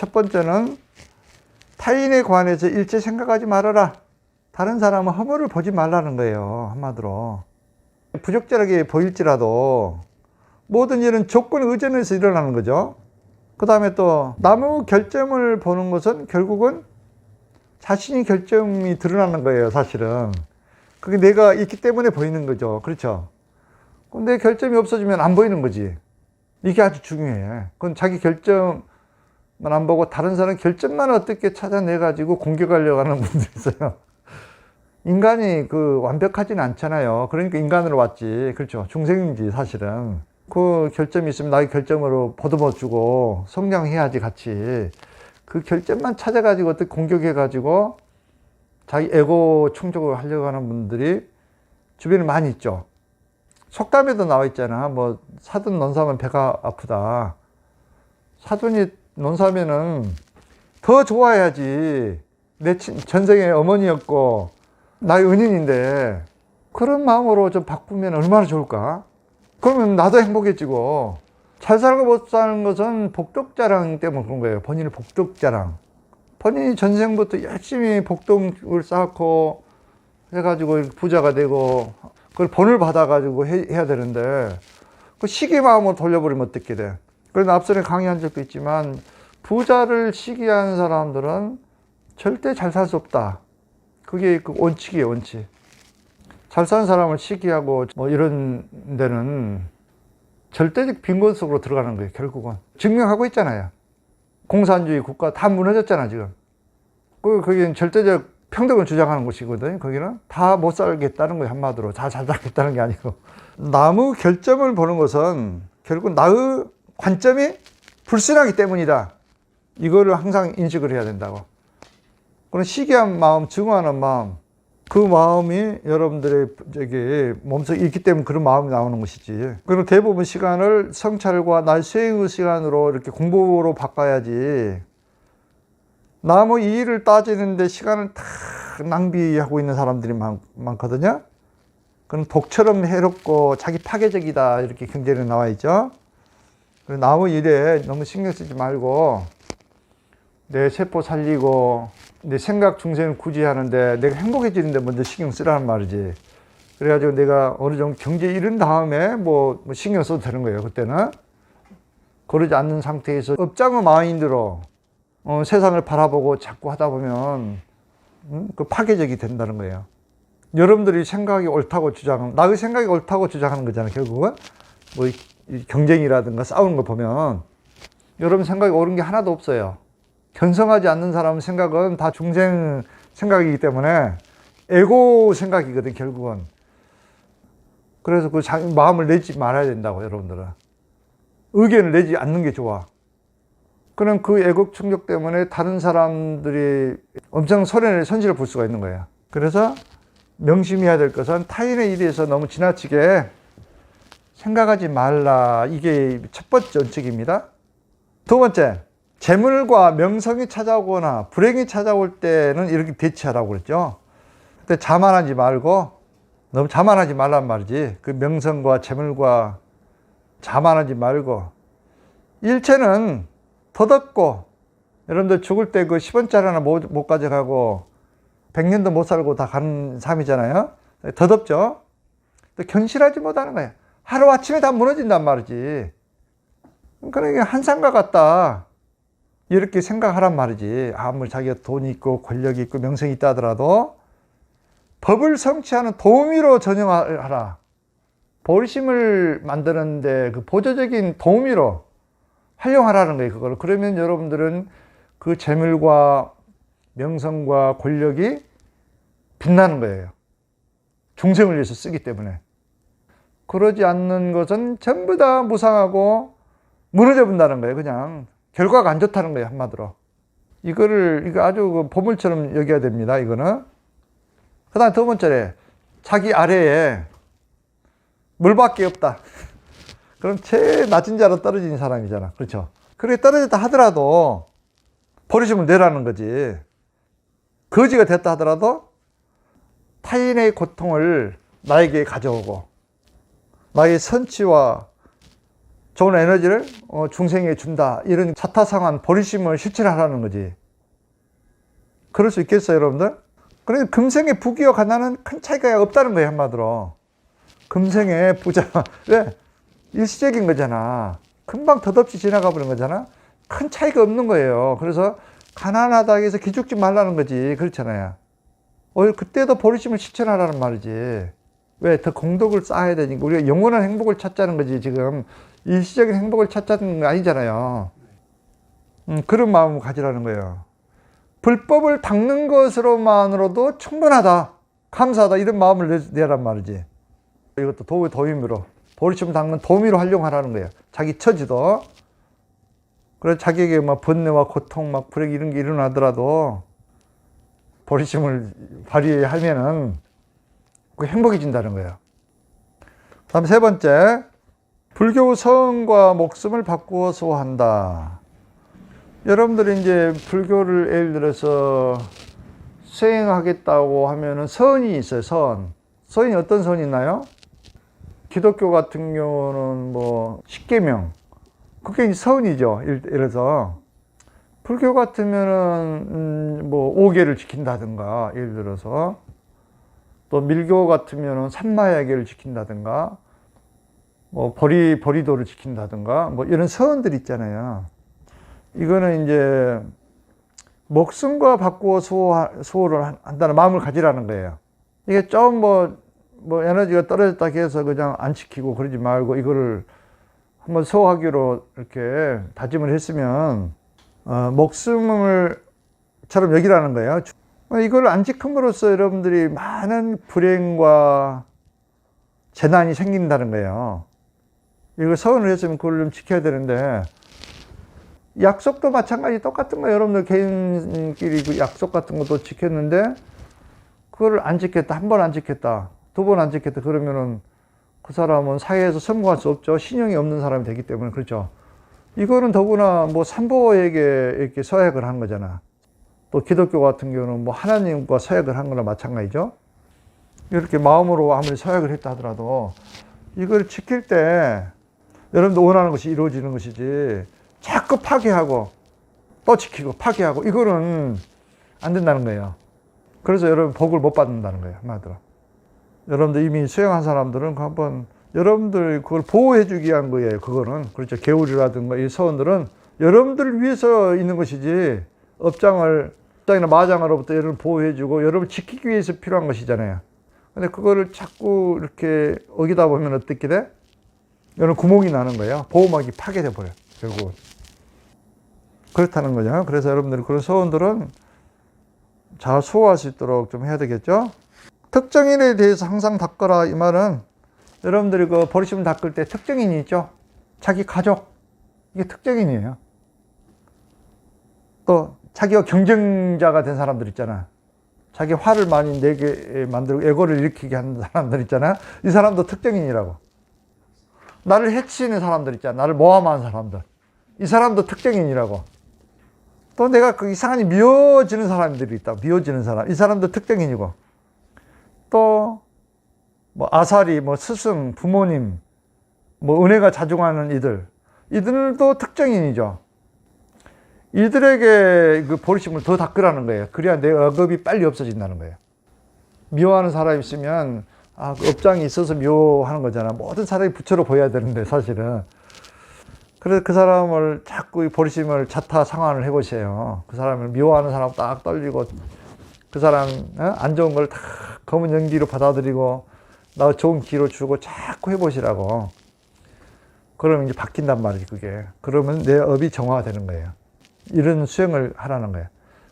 첫 번째는 타인에 관해서 일체 생각하지 말아라. 다른 사람은 허물을 보지 말라는 거예요. 한마디로. 부적절하게 보일지라도 모든 일은 조건 의존에서 일어나는 거죠. 그 다음에 또 남의 결점을 보는 것은 결국은 자신이 결점이 드러나는 거예요. 사실은 그게 내가 있기 때문에 보이는 거죠. 그렇죠? 근데 결점이 없어지면 안 보이는 거지. 이게 아주 중요해. 그건 자기 결점만 안 보고 다른 사람 결점만 어떻게 찾아내 가지고 공격하려고 하는 분들이 있어요. 인간이 완벽하지는 않잖아요. 그러니까 인간으로 왔지. 그렇죠? 중생이지 사실은. 그 결점이 있으면 나의 결점으로 보듬어주고 성장해야지 같이. 그 결점만 찾아가지고 어떻게 공격해가지고 자기 에고 충족을 하려고 하는 분들이 주변에 많이 있죠. 속담에도 나와 있잖아. 뭐 사돈 논사하면 배가 아프다. 사돈이 논사하면은 더 좋아야지. 내 전생의 어머니였고 나의 은인인데 그런 마음으로 좀 바꾸면 얼마나 좋을까? 그러면 나도 행복해지고. 잘 살고 못 사는 것은 복덕자랑 때문에 그런 거예요. 본인의 복덕자랑. 본인이 전생부터 열심히 복덕을 쌓고 해가지고 부자가 되고 그걸 본을 받아가지고 해야 되는데 그 시기 마음으로 돌려버리면 어떻게 돼? 그래서 앞전에 강의한 적도 있지만 부자를 시기하는 사람들은 절대 잘 살 수 없다. 그게 그 원칙이에요, 원칙. 잘 사는 사람을 시기하고 뭐 이런 데는 절대적 빈곤 속으로 들어가는 거예요, 결국은. 증명하고 있잖아요. 공산주의 국가 다 무너졌잖아, 지금. 거기는 절대적 평등을 주장하는 곳이거든요, 거기는. 다 못 살겠다는 거예요, 한마디로. 다 잘 살겠다는 게 아니고. 남의 결점을 보는 것은 결국 나의 관점이 불순하기 때문이다. 이거를 항상 인식을 해야 된다고. 그런 시기한 마음, 증오하는 마음, 그 마음이 여러분들의 몸속에 있기 때문에 그런 마음이 나오는 것이지. 그리고 대부분 시간을 성찰과 날 수행의 시간으로 이렇게 공부로 바꿔야지. 남의 이의를 따지는데 시간을 다 낭비하고 있는 사람들이 많거든요. 그건 독처럼 해롭고 자기 파괴적이다. 이렇게 경전에 나와 있죠. 남의 일에 너무 신경 쓰지 말고 내 세포 살리고 내 생각 중생을 구제하는데 내가 행복해지는데 먼저 신경 쓰라는 말이지. 그래가지고 내가 어느 정도 경제에 이른 다음에 뭐 신경 써도 되는 거예요. 그때는. 그러지 않는 상태에서 업장의 마인드로 세상을 바라보고 자꾸 하다 보면 그 파괴적이 된다는 거예요. 여러분들이 생각이 옳다고 주장하는, 나의 생각이 옳다고 주장하는 거잖아요. 결국은 뭐 경쟁이라든가 싸우는 거 보면 여러분 생각이 옳은 게 하나도 없어요. 견성하지 않는 사람 생각은 다 중생 생각이기 때문에 에고 생각이거든, 결국은. 그래서 그 자기 마음을 내지 말아야 된다고, 여러분들은. 의견을 내지 않는 게 좋아. 그럼 그 에고 충격 때문에 다른 사람들이 엄청 손실을 볼 수가 있는 거예요. 그래서 명심해야 될 것은 타인의 일에서 너무 지나치게 생각하지 말라. 이게 첫 번째 원칙입니다. 두 번째, 재물과 명성이 찾아오거나 불행이 찾아올 때는 이렇게 대처하라고 그랬죠. 그때 자만하지 말고, 너무 자만하지 말란 말이지. 그 명성과 재물과 자만하지 말고, 일체는 덧없고, 여러분들 죽을 때 그 10원짜리 하나 못 가져가고 100년도 못 살고 다 가는 삶이잖아요. 덧없죠. 또 견실하지 못하는 거예요. 하루아침에 다 무너진단 말이지. 그러니까 한산과 같다. 이렇게 생각하란 말이지. 아무리 자기가 돈이 있고 권력이 있고 명성이 있다 하더라도 법을 성취하는 도우미로 전용하라. 보리심을 만드는데 그 보조적인 도우미로 활용하라는 거예요, 그걸. 그러면 여러분들은 그 재물과 명성과 권력이 빛나는 거예요. 중생을 위해서 쓰기 때문에. 그러지 않는 것은 전부 다 무상하고 무너져 본다는 거예요, 그냥. 결과가 안 좋다는 거예요, 한마디로. 이거 아주 보물처럼 여겨야 됩니다, 이거는. 그 다음 두 번째에, 자기 아래에 물밖에 없다. 그럼 제일 낮은 자로 떨어진 사람이잖아. 그렇죠? 그렇게 떨어졌다 하더라도 버리심을 내라는 거지. 거지가 됐다 하더라도 타인의 고통을 나에게 가져오고 나의 선취와 좋은 에너지를 중생에게 준다. 이런 사타상한 보리심을 실천하라는 거지. 그럴 수 있겠어요, 여러분들? 그래서 금생의 부귀와 가난은 큰 차이가 없다는 거예요, 한마디로. 금생의 부자, 왜? 일시적인 거잖아. 금방 덧없이 지나가 버린 거잖아. 큰 차이가 없는 거예요. 그래서 가난하다 해서 기죽지 말라는 거지. 그렇잖아요. 그때도 보리심을 실천하라는 말이지. 왜? 더 공덕을 쌓아야 되니까. 우리가 영원한 행복을 찾자는 거지. 지금 일시적인 행복을 찾자는 거 아니잖아요. 그런 마음을 가지라는 거예요. 불법을 닦는 것으로만으로도 충분하다, 감사하다, 이런 마음을 내란 말이지. 이것도 도의미로, 보리심 닦는 도미로 활용하라는 거예요. 자기 처지도. 그래서 자기에게 막 번뇌와 고통, 막 불행 이런 게 일어나더라도 보리심을 발휘하면은 그 행복해진다는 거예요. 다음 세 번째, 불교 서언과 목숨을 바꾸어 수호한다. 여러분들이 이제 불교를 예를 들어서 수행하겠다고 하면은 서언이 있어요, 서언. 서언이 어떤 서언이 있나요? 기독교 같은 경우는 뭐 십계명, 그게 이제 서언이죠. 예를 들어서 불교 같으면은 뭐 5계를 지킨다든가, 예를 들어서 또 밀교 같으면은 삼마야계를 지킨다든가, 뭐 보리도를 지킨다든가, 뭐 이런 서언들 있잖아요. 이거는 이제 목숨과 바꾸어 수호를 한다는 마음을 가지라는 거예요. 이게 좀 뭐 에너지가 떨어졌다 해서 그냥 안 지키고 그러지 말고 이거를 한번 수호하기로 이렇게 다짐을 했으면 목숨을 처럼 여기라는 거예요. 이걸 안 지킴으로써 여러분들이 많은 불행과 재난이 생긴다는 거예요. 이걸 서언을 했으면 그걸 좀 지켜야 되는데, 약속도 마찬가지 똑같은 거예요. 여러분들 개인끼리 그 약속 같은 것도 지켰는데 그걸 안 지켰다, 한 번 안 지켰다, 두 번 안 지켰다 그러면은 그 사람은 사회에서 성공할 수 없죠. 신용이 없는 사람이 되기 때문에. 그렇죠. 이거는 더구나 뭐 삼보에게 이렇게 서약을 한 거잖아. 또 기독교 같은 경우는 뭐 하나님과 서약을 한 거나 마찬가지죠. 이렇게 마음으로 아무리 서약을 했다 하더라도 이걸 지킬 때 여러분들 원하는 것이 이루어지는 것이지, 자꾸 파괴하고 또 지키고 파괴하고 이거는 안 된다는 거예요. 그래서 여러분 복을 못 받는다는 거예요, 한마디로. 여러분들 이미 수행한 사람들은 한번 여러분들 그걸 보호해 주기 위한 거예요. 그거는. 그렇죠. 개울이라든가 이 서원들은 여러분들을 위해서 있는 것이지, 업장이나 마장으로부터 여러분 보호해 주고 여러분 지키기 위해서 필요한 것이잖아요. 근데 그거를 자꾸 이렇게 어기다 보면 어떻게 돼? 여러분 구멍이 나는 거예요. 보호막이 파괴돼 버려요, 결국은. 그렇다는 거죠. 그래서 여러분들이 그런 서원들은 잘 수호할 수 있도록 좀 해야 되겠죠. 특정인에 대해서 항상 닦아라, 이 말은 여러분들이 그 보리심을 닦을 때 특정인이 있죠. 자기 가족, 이게 특정인이에요. 또 자기가 경쟁자가 된 사람들 있잖아. 자기 화를 많이 내게 만들고 애고를 일으키게 하는 사람들 있잖아. 이 사람도 특정인이라고. 나를 해치는 사람들 있잖아. 나를 모함하는 사람들, 이 사람도 특정인이라고. 또 내가 그 이상하게 미워지는 사람들이 있다. 미워지는 사람, 이 사람도 특정인이고. 또 뭐 아사리, 뭐 스승, 부모님, 뭐 은혜가 자중하는 이들도 특정인이죠. 이들에게 그 보리심을 더 닦으라는 거예요. 그래야 내 억압이 빨리 없어진다는 거예요. 미워하는 사람이 있으면 그 업장이 있어서 미워하는 거잖아. 모든 사람이 부처로 보여야 되는데 사실은. 그래서 그 사람을 자꾸 보리심을 자타상환을 해보세요. 그 사람을 미워하는 사람 딱 떨리고, 그 사람 안 좋은 걸 다 검은 연기로 받아들이고 나 좋은 기로 주고 자꾸 해보시라고. 그러면 이제 바뀐단 말이지, 그게. 그러면 내 업이 정화되는 거예요. 이런 수행을 하라는 거예요.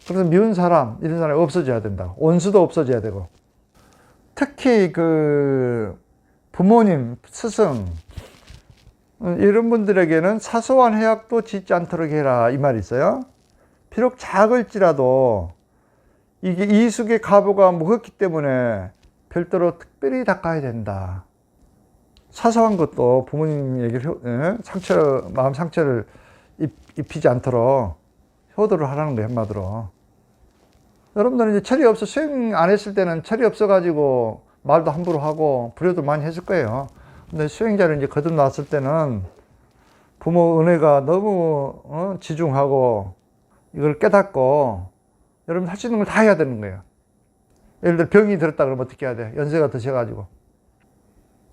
그래서 미운 사람, 이런 사람이 없어져야 된다. 원수도 없어져야 되고. 특히 그 부모님, 스승, 이런 분들에게는 사소한 해악도 짓지 않도록 해라, 이 말이 있어요. 비록 작을지라도 이게 이숙의 가부가 무겁기 때문에 별도로 특별히 닦아야 된다. 사소한 것도 부모님에게 마음 상처를 입히지 않도록 효도를 하라는 거예요, 한마디로. 여러분들은 이제 철이 없어, 수행 안 했을 때는 철이 없어가지고 말도 함부로 하고 불효도 많이 했을 거예요. 근데 수행자를 이제 거듭났을 때는 부모 은혜가 너무 지중하고 이걸 깨닫고 여러분 할 수 있는 걸 다 해야 되는 거예요. 예를 들어 병이 들었다 그러면 어떻게 해야 돼? 연세가 드셔가지고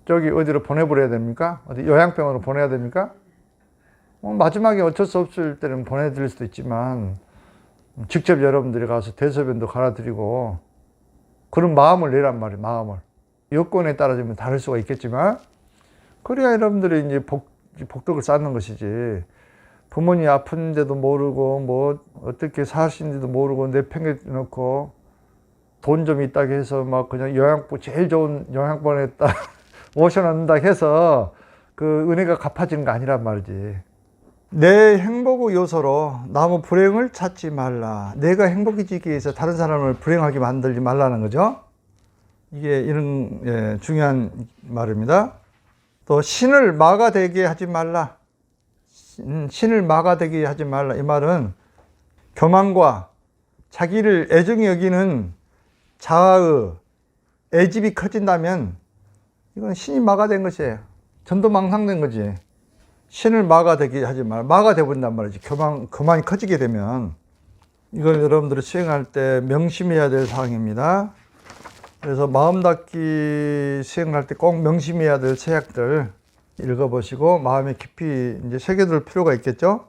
저기 어디로 보내버려야 됩니까? 어디 요양병원으로 보내야 됩니까? 마지막에 어쩔 수 없을 때는 보내드릴 수도 있지만 직접 여러분들이 가서 대소변도 갈아드리고 그런 마음을 내란 말이에요. 마음을. 여건에 따라서 다를 수가 있겠지만 그래야 여러분들이 이제 복덕을 쌓는 것이지. 부모님 아픈데도 모르고 뭐 어떻게 사시는지도 모르고 내팽개쳐놓고 돈 좀 있다고 해서 막 그냥 요양부 제일 좋은 요양원에 딱 모셔놓는다 해서 그 은혜가 갚아지는 거 아니란 말이지. 내 행복의 요소로 남의 불행을 찾지 말라. 내가 행복해지기 위해서 다른 사람을 불행하게 만들지 말라는 거죠. 이게 이런 중요한 말입니다. 또 신을 마가 되게 하지 말라. 신을 마가 되게 하지 말라. 이 말은 교만과 자기를 애정히 여기는 자아의 애집이 커진다면 이건 신이 마가 된 것이에요. 전도망상된 거지. 신을 마가 되게 하지 말라. 마가 되버린단 말이지. 교만이 커지게 되면. 이걸 여러분들이 수행할 때 명심해야 될 사항입니다. 그래서 마음 닫기 수행할 때 꼭 명심해야 될 세약들 읽어보시고 마음에 깊이 이제 새겨둘 필요가 있겠죠.